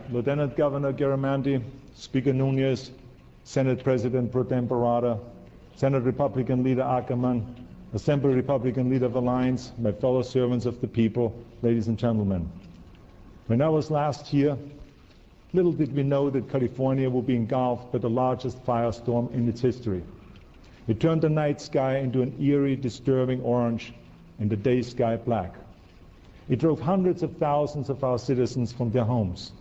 Lieutenant Governor Garamendi, Speaker Nunez, Senate President Pro Tempore, Senate Republican Leader Ackerman, Assembly Republican Leader of Alliance, my fellow servants of the people, ladies and gentlemen. When I was last here, little did we know that California would be engulfed by the largest firestorm in its history. It turned the night sky into an eerie, disturbing orange and the day sky black. It drove hundreds of thousands of our citizens from their homes.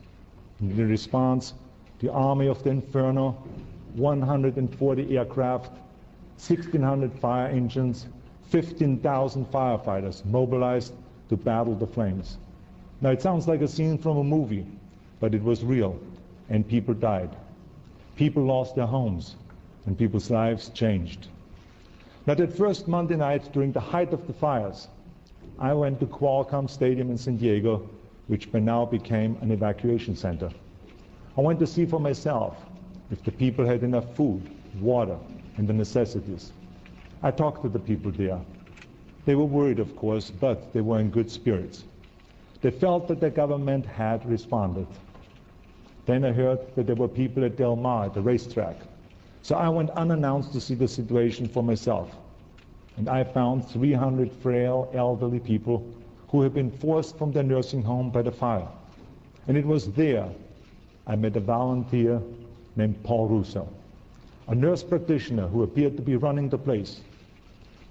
In response, the Army of the Inferno, 140 aircraft, 1,600 fire engines, 15,000 firefighters mobilized to battle the flames. Now it sounds like a scene from a movie, but it was real, and people died. People lost their homes, and people's lives changed. Now that first Monday night during the height of the fires, I went to Qualcomm Stadium in San Diego, which by now became an evacuation center. I went to see for myself if the people had enough food, water, and the necessities. I talked to the people there. They were worried, of course, but they were in good spirits. They felt that their government had responded. Then I heard that there were people at Del Mar at the racetrack. So I went unannounced to see the situation for myself. And I found 300 frail, elderly people who had been forced from their nursing home by the fire. And it was there I met a volunteer named Paul Russo, a nurse practitioner who appeared to be running the place.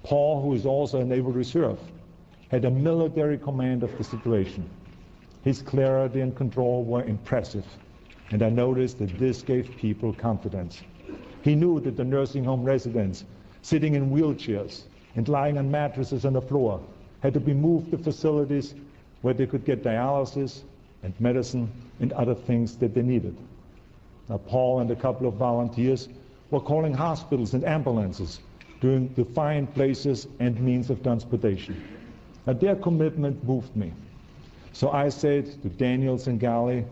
Paul, who is also a Naval Reserve, had a military command of the situation. His clarity and control were impressive, and I noticed that this gave people confidence. He knew that the nursing home residents, sitting in wheelchairs and lying on mattresses on the floor, had to be moved to facilities where they could get dialysis and medicine and other things that they needed. Now, Paul and a couple of volunteers were calling hospitals and ambulances to find places and means of transportation. Now, their commitment moved me. So I said to Daniel Sangali,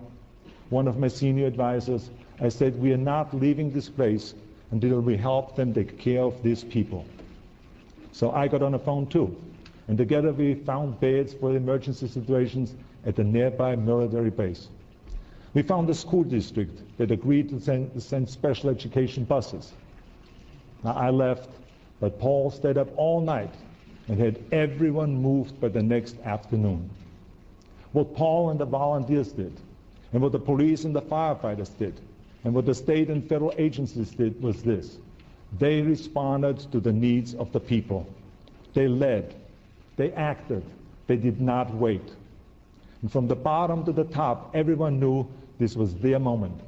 one of my senior advisors, I said, we are not leaving this place until we help them take care of these people. So I got on the phone too, and together we found beds for emergency situations at the nearby military base. We found a school district that agreed to send special education buses. Now I left, but Paul stayed up all night and had everyone moved by the next afternoon. What Paul and the volunteers did, and what the police and the firefighters did, and what the state and federal agencies did was this. They responded to the needs of the people. They led, they acted, they did not wait. And from the bottom to the top, everyone knew this was their moment.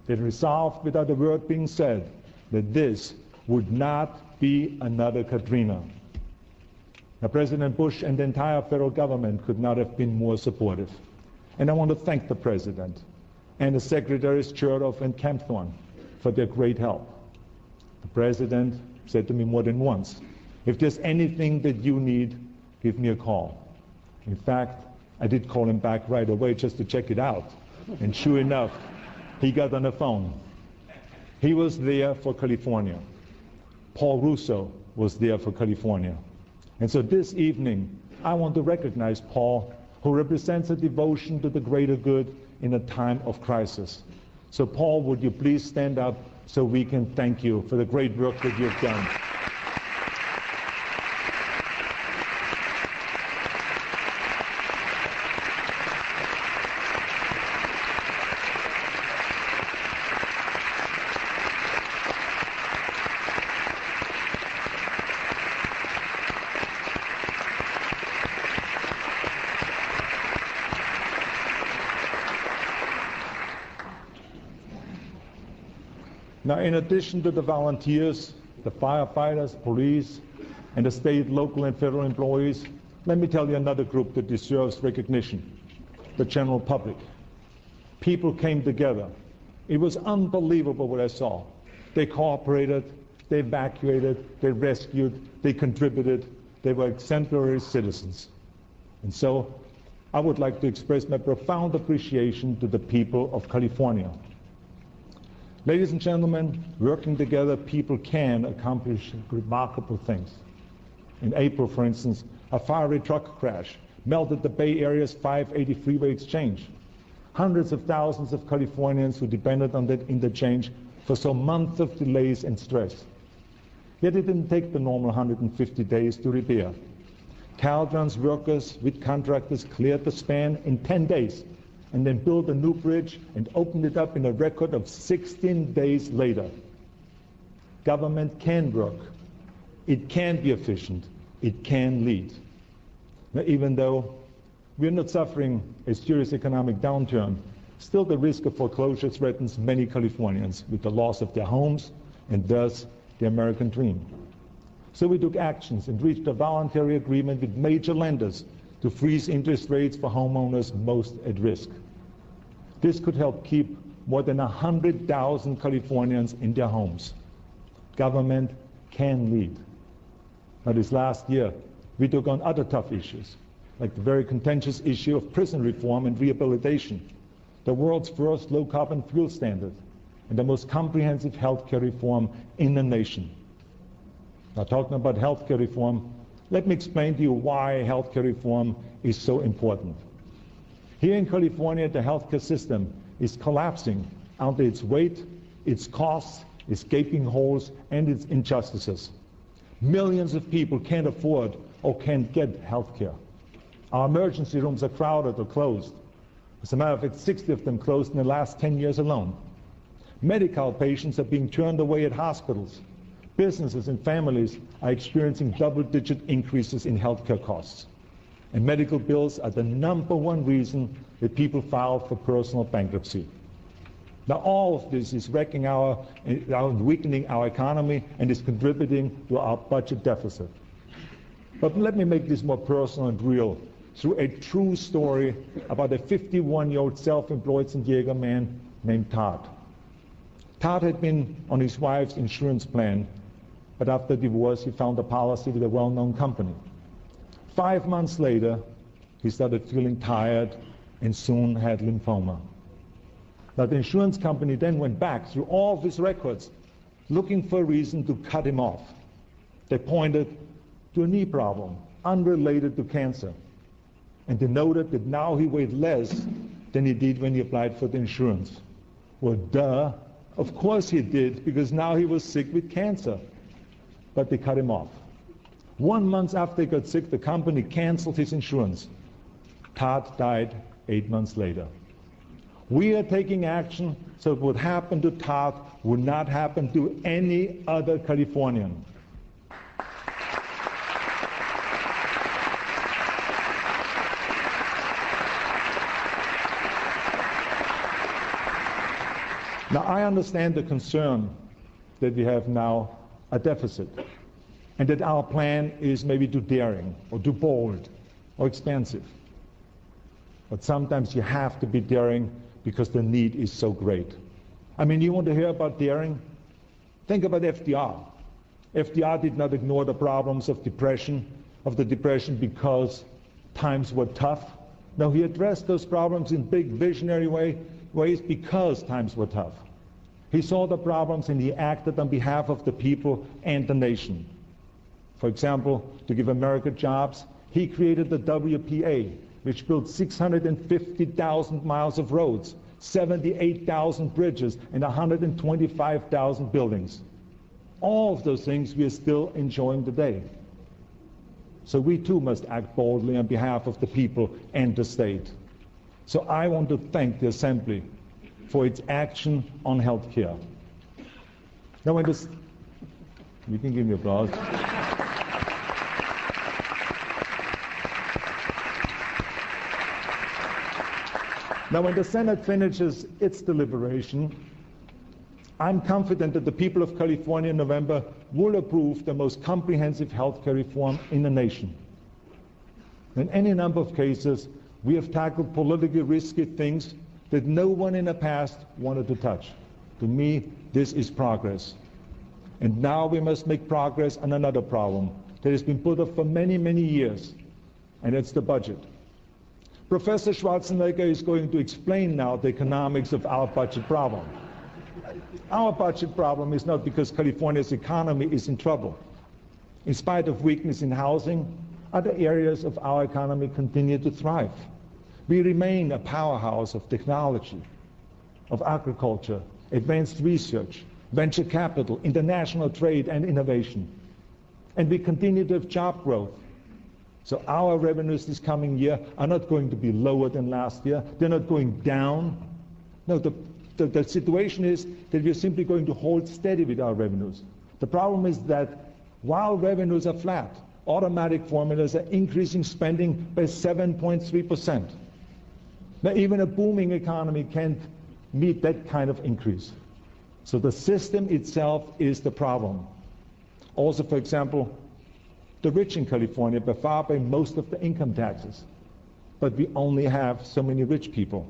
They resolved without a word being said that this would not be another Katrina. Now, President Bush and the entire federal government could not have been more supportive. And I want to thank the President and the Secretaries Chertoff and Kempthorne for their great help. The President said to me more than once, if there's anything that you need, give me a call. In fact, I did call him back right away just to check it out. And sure enough, he got on the phone. He was there for California. Paul Russo was there for California. And so this evening, I want to recognize Paul, who represents a devotion to the greater good in a time of crisis. So Paul, would you please stand up so we can thank you for the great work that you've done. Now, in addition to the volunteers, the firefighters, police, and the state, local, and federal employees, let me tell you another group that deserves recognition, the general public. People came together. It was unbelievable what I saw. They cooperated, they evacuated, they rescued, they contributed. They were exemplary citizens. And so I would like to express my profound appreciation to the people of California. Ladies and gentlemen, working together, people can accomplish remarkable things. In April, for instance, a fiery truck crash melted the Bay Area's 580 freeway exchange. Hundreds of thousands of Californians who depended on that interchange for some months of delays and stress. Yet it didn't take the normal 150 days to repair. Caltrans workers with contractors cleared the span in 10 days and then built a new bridge and opened it up in a record of 16 days later. Government can work. It can be efficient. It can lead. Now, even though we're not suffering a serious economic downturn, still the risk of foreclosure threatens many Californians with the loss of their homes and thus the American dream. So we took actions and reached a voluntary agreement with major lenders to freeze interest rates for homeowners most at risk. This could help keep more than 100,000 Californians in their homes. Government can lead. Now, this last year, we took on other tough issues, like the very contentious issue of prison reform and rehabilitation, the world's first low-carbon fuel standard, and the most comprehensive healthcare reform in the nation. Now, talking about healthcare reform, let me explain to you why healthcare reform is so important. Here in California, the healthcare system is collapsing under its weight, its costs, its gaping holes, and its injustices. Millions of people can't afford or can't get healthcare. Our emergency rooms are crowded or closed. As a matter of fact, 60 of them closed in the last 10 years alone. Medical patients are being turned away at hospitals. Businesses and families are experiencing double-digit increases in healthcare costs. And medical bills are the #1 reason that people file for personal bankruptcy. Now, all of this is weakening our economy and is contributing to our budget deficit. But let me make this more personal and real through a true story about a 51-year-old self-employed San Diego man named Todd. Todd had been on his wife's insurance plan, but after divorce, he found a policy with a well-known company. 5 months later, he started feeling tired and soon had lymphoma. Now, the insurance company then went back through all of his records, looking for a reason to cut him off. They pointed to a knee problem, unrelated to cancer. And they noted that now he weighed less than he did when he applied for the insurance. Well, duh, of course he did, because now he was sick with cancer. But they cut him off. 1 month after he got sick, the company canceled his insurance. Todd died 8 months later. We are taking action so what happened to Todd would not happen to any other Californian. Now, I understand the concern that we have now a deficit, and that our plan is maybe too daring, or too bold, or expensive. But sometimes you have to be daring because the need is so great. I mean, you want to hear about daring? Think about FDR. FDR did not ignore the problems of the depression because times were tough. No, he addressed those problems in big visionary ways because times were tough. He saw the problems and he acted on behalf of the people and the nation. For example, to give America jobs, he created the WPA, which built 650,000 miles of roads, 78,000 bridges, and 125,000 buildings. All of those things we are still enjoying today. So we too must act boldly on behalf of the people and the state. So I want to thank the Assembly for its action on health care. Now, when this, you can give me applause. Now, when the Senate finishes its deliberation, I'm confident that the people of California in November will approve the most comprehensive health care reform in the nation. In any number of cases, we have tackled politically risky things that no one in the past wanted to touch. To me, this is progress. And now we must make progress on another problem that has been put off for many, many years, and it's the budget. Professor Schwarzenegger is going to explain now the economics of our budget problem. Our budget problem is not because California's economy is in trouble. In spite of weakness in housing, other areas of our economy continue to thrive. We remain a powerhouse of technology, of agriculture, advanced research, venture capital, international trade and innovation. And we continue to have job growth. So our revenues this coming year are not going to be lower than last year. They're not going down. No, the situation is that we're simply going to hold steady with our revenues. The problem is that while revenues are flat, automatic formulas are increasing spending by 7.3%. Now, even a booming economy can't meet that kind of increase. So the system itself is the problem. Also, for example, the rich in California by far pay most of the income taxes, but we only have so many rich people.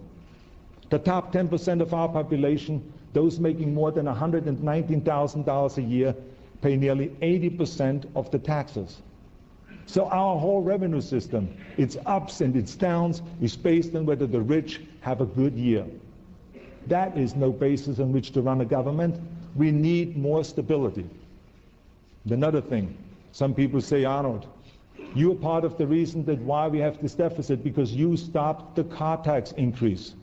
The top 10% of our population, those making more than $119,000 a year, pay nearly 80% of the taxes. So our whole revenue system, its ups and its downs, is based on whether the rich have a good year. That is no basis on which to run a government. We need more stability. Another thing, some people say, Arnold, you are part of the reason that why we have this deficit because you stopped the car tax increase.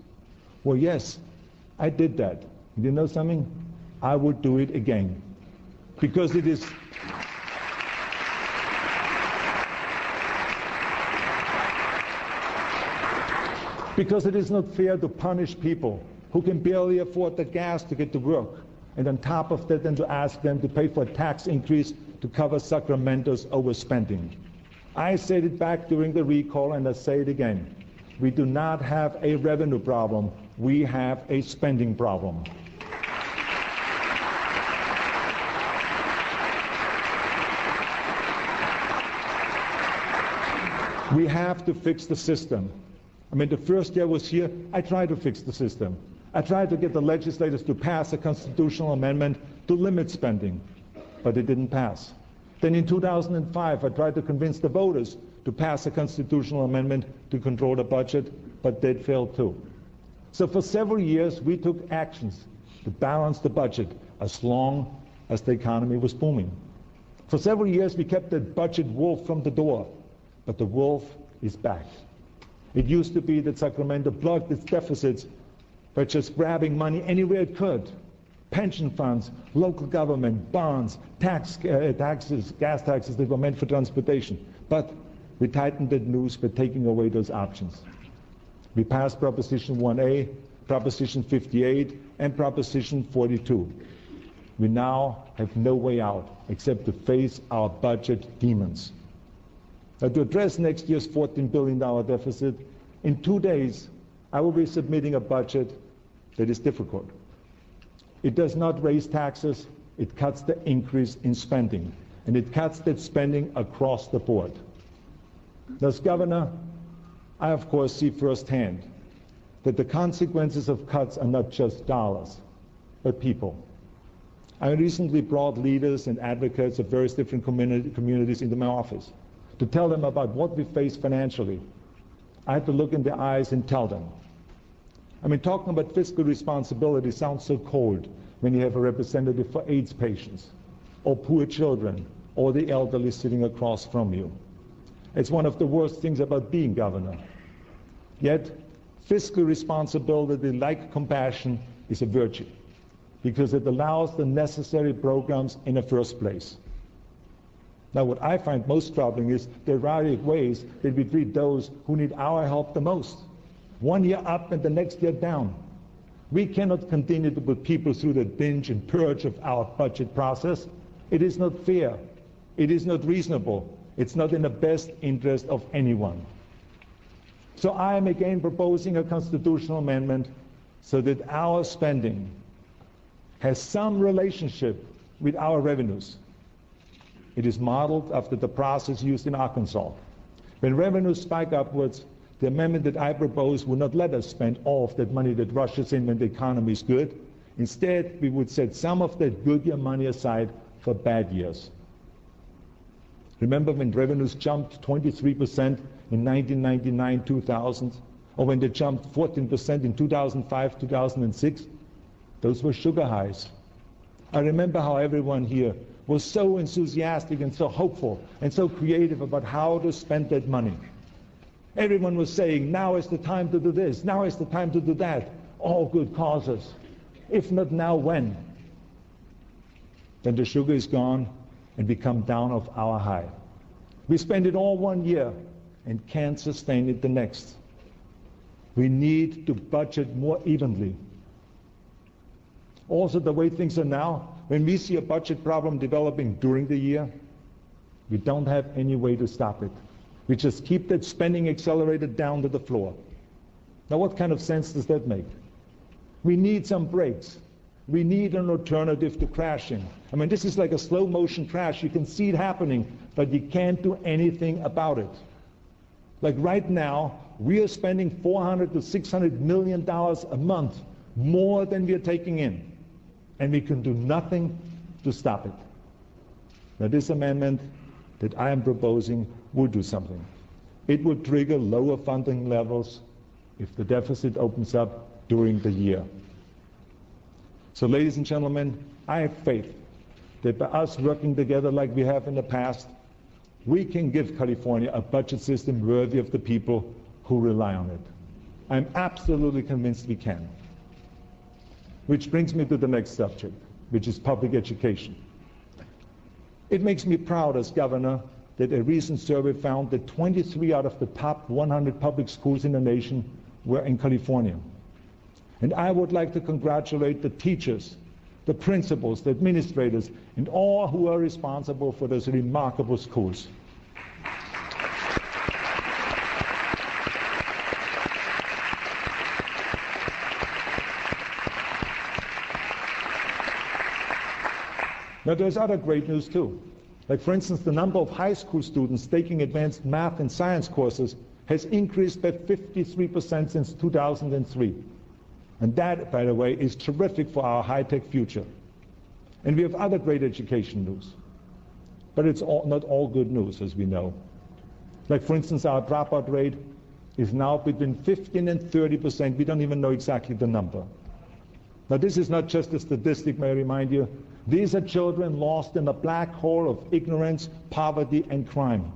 Well, yes, I did that. You know something? I would do it again. Because it is not fair to punish people who can barely afford the gas to get to work, and on top of that then to ask them to pay for a tax increase to cover Sacramento's overspending. I said it back during the recall and I say it again. We do not have a revenue problem, we have a spending problem. We have to fix the system. I mean, the first year I was here, I tried to fix the system. I tried to get the legislators to pass a constitutional amendment to limit spending, but it didn't pass. Then in 2005, I tried to convince the voters to pass a constitutional amendment to control the budget, but that failed too. So for several years, we took actions to balance the budget as long as the economy was booming. For several years, we kept the budget wolf from the door, but the wolf is back. It used to be that Sacramento plugged its deficits by just grabbing money anywhere it could. Pension funds, local government, bonds, taxes, gas taxes that were meant for transportation. But we tightened that noose by taking away those options. We passed Proposition 1A, Proposition 58, and Proposition 42. We now have no way out except to face our budget demons. Now, to address next year's $14 billion deficit, in 2 days, I will be submitting a budget that is difficult. It does not raise taxes, it cuts the increase in spending, and it cuts that spending across the board. As governor, I of course see firsthand that the consequences of cuts are not just dollars, but people. I recently brought leaders and advocates of various different communities into my office to tell them about what we face financially. I had to look in their eyes and tell them. I mean, talking about fiscal responsibility sounds so cold when you have a representative for AIDS patients, or poor children, or the elderly sitting across from you. It's one of the worst things about being governor. Yet, fiscal responsibility, like compassion, is a virtue, because it allows the necessary programs in the first place. Now, what I find most troubling is the erratic ways that we treat those who need our help the most. 1 year up and the next year down. We cannot continue to put people through the binge and purge of our budget process. It is not fair. It is not reasonable. It's not in the best interest of anyone. So I am again proposing a constitutional amendment so that our spending has some relationship with our revenues. It is modeled after the process used in Arkansas. When revenues spike upwards, the amendment that I propose would not let us spend all of that money that rushes in when the economy is good. Instead, we would set some of that good year money aside for bad years. Remember when revenues jumped 23% in 1999-2000, or when they jumped 14% in 2005-2006? Those were sugar highs. I remember how everyone here was so enthusiastic and so hopeful and so creative about how to spend that money. Everyone was saying, now is the time to do this, now is the time to do that. All good causes. If not now, when? Then the sugar is gone and we come down off our high. We spend it all 1 year and can't sustain it the next. We need to budget more evenly. Also, the way things are now, when we see a budget problem developing during the year, we don't have any way to stop it. We just keep that spending accelerated down to the floor. Now, what kind of sense does that make? We need some brakes. We need an alternative to crashing. I mean, this is like a slow motion crash. You can see it happening, but you can't do anything about it. Like right now, we are spending $400 to $600 million a month more than we are taking in. And we can do nothing to stop it. Now, this amendment that I am proposing would do something. It would trigger lower funding levels if the deficit opens up during the year. So, ladies and gentlemen, I have faith that by us working together like we have in the past, we can give California a budget system worthy of the people who rely on it. I'm absolutely convinced we can. Which brings me to the next subject, which is public education. It makes me proud as governor that a recent survey found that 23 out of the top 100 public schools in the nation were in California. And I would like to congratulate the teachers, the principals, the administrators, and all who are responsible for those remarkable schools. Now, there's other great news too. Like, for instance, the number of high school students taking advanced math and science courses has increased by 53% since 2003. And that, by the way, is terrific for our high-tech future. And we have other great education news. But it's not all good news, as we know. Like, for instance, our dropout rate is now between 15 and 30%. We don't even know exactly the number. Now, this is not just a statistic, may I remind you. These are children lost in a black hole of ignorance, poverty, and crime.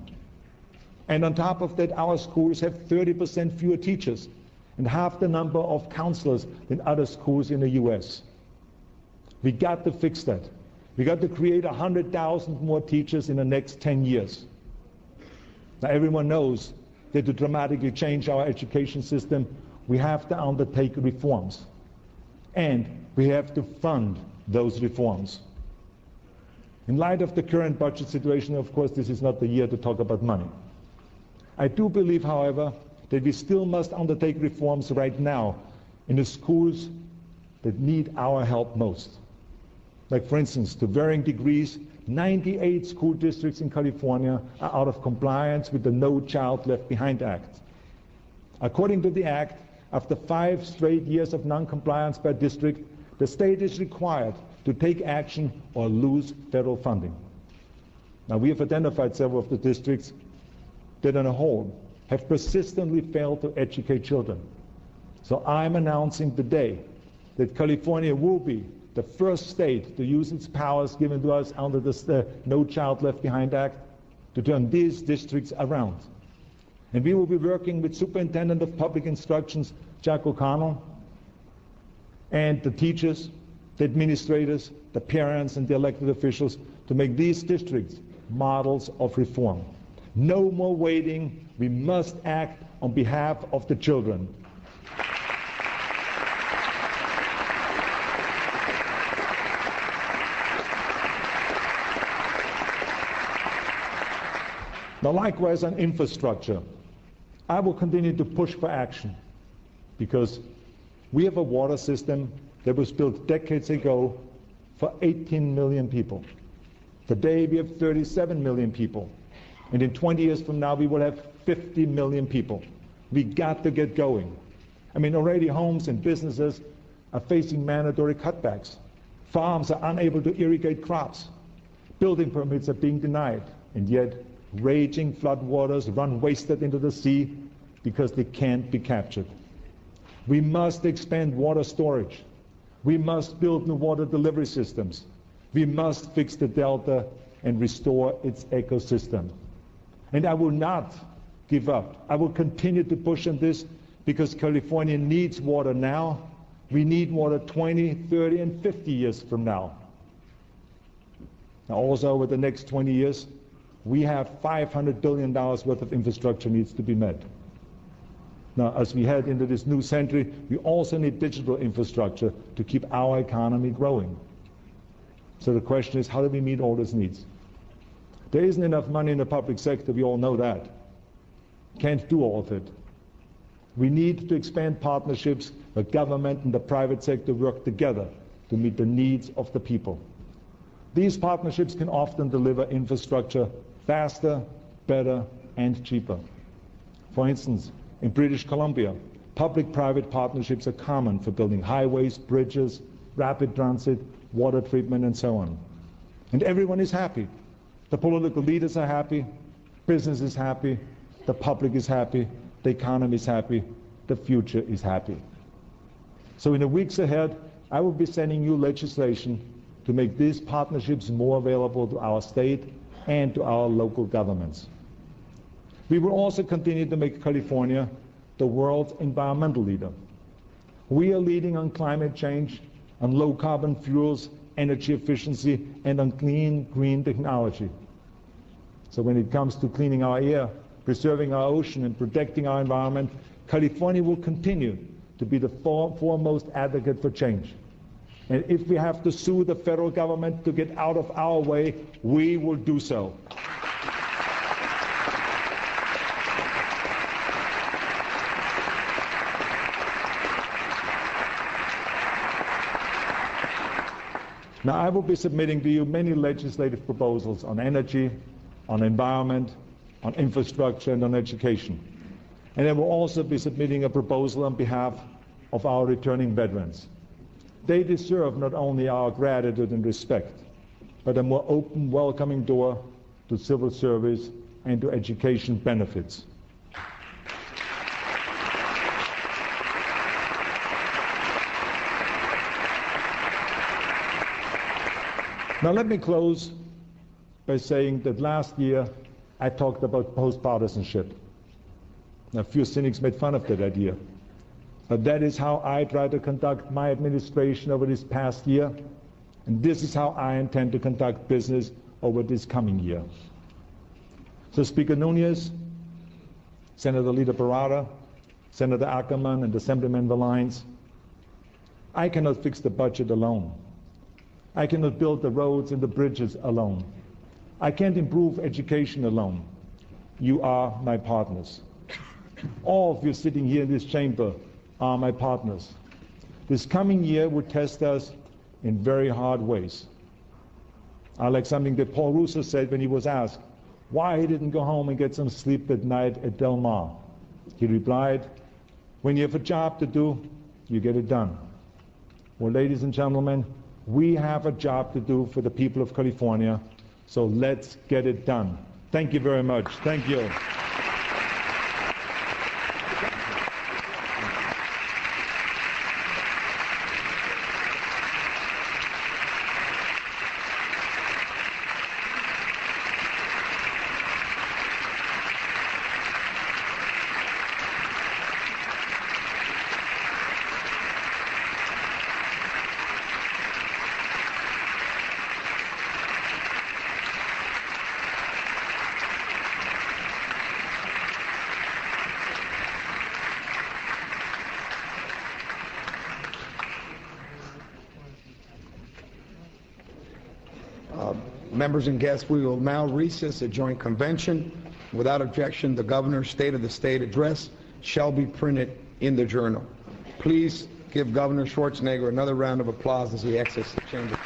And on top of that, our schools have 30% fewer teachers and half the number of counselors than other schools in the US. We got to fix that. We got to create 100,000 more teachers in the next 10 years. Now, everyone knows that to dramatically change our education system, we have to undertake reforms. And we have to fund those reforms. In light of the current budget situation, of course, this is not the year to talk about money. I do believe, however, that we still must undertake reforms right now in the schools that need our help most. Like, for instance, to varying degrees, 98 school districts in California are out of compliance with the No Child Left Behind Act. According to the Act, after 5 straight years of non-compliance by district, the state is required to take action or lose federal funding. Now, we have identified several of the districts that, on a whole, have persistently failed to educate children. So I'm announcing today that California will be the first state to use its powers given to us under the No Child Left Behind Act to turn these districts around. And we will be working with Superintendent of Public Instructions, Jack O'Connell, and the teachers, the administrators, the parents, and the elected officials to make these districts models of reform. No more waiting. We must act on behalf of the children. Now, likewise on infrastructure, I will continue to push for action because we have a water system that was built decades ago for 18 million people. Today we have 37 million people. And in 20 years from now we will have 50 million people. We got to get going. I mean, already homes and businesses are facing mandatory cutbacks. Farms are unable to irrigate crops. Building permits are being denied. And yet raging floodwaters run wasted into the sea because they can't be captured. We must expand water storage. We must build new water delivery systems. We must fix the delta and restore its ecosystem. And I will not give up. I will continue to push on this because California needs water now. We need water 20, 30, and 50 years from now. Now also over the next 20 years, we have $500 billion worth of infrastructure needs to be met. Now, as we head into this new century, we also need digital infrastructure to keep our economy growing. So the question is, how do we meet all those needs? There isn't enough money in the public sector, we all know that. Can't do all of it. We need to expand partnerships where government and the private sector work together to meet the needs of the people. These partnerships can often deliver infrastructure faster, better, and cheaper. For instance, in British Columbia, public-private partnerships are common for building highways, bridges, rapid transit, water treatment, and so on. And everyone is happy. The political leaders are happy, business is happy, the public is happy, the economy is happy, the future is happy. So in the weeks ahead, I will be sending you legislation to make these partnerships more available to our state and to our local governments. We will also continue to make California the world's environmental leader. We are leading on climate change, on low carbon fuels, energy efficiency, and on clean, green technology. So when it comes to cleaning our air, preserving our ocean, and protecting our environment, California will continue to be the foremost advocate for change. And if we have to sue the federal government to get out of our way, we will do so. Now, I will be submitting to you many legislative proposals on energy, on environment, on infrastructure, and on education. And I will also be submitting a proposal on behalf of our returning veterans. They deserve not only our gratitude and respect, but a more open, welcoming door to civil service and to education benefits. Now let me close by saying that last year I talked about post-partisanship. Now, a few cynics made fun of that idea. But that is how I try to conduct my administration over this past year, and this is how I intend to conduct business over this coming year. So Speaker Nunes, Senator Leader Barada, Senator Ackerman, and Assemblyman Valines, I cannot fix the budget alone. I cannot build the roads and the bridges alone. I can't improve education alone. You are my partners. All of you sitting here in this chamber are my partners. This coming year will test us in very hard ways. I like something that Paul Russo said when he was asked why he didn't go home and get some sleep at night at Del Mar. He replied, when you have a job to do, you get it done. Well, ladies and gentlemen, we have a job to do for the people of California, so let's get it done. Thank you very much. Thank you. Members and guests, we will now recess a joint convention. Without objection, the Governor's State of the State address shall be printed in the Journal. Please give Governor Schwarzenegger another round of applause as he exits the chamber.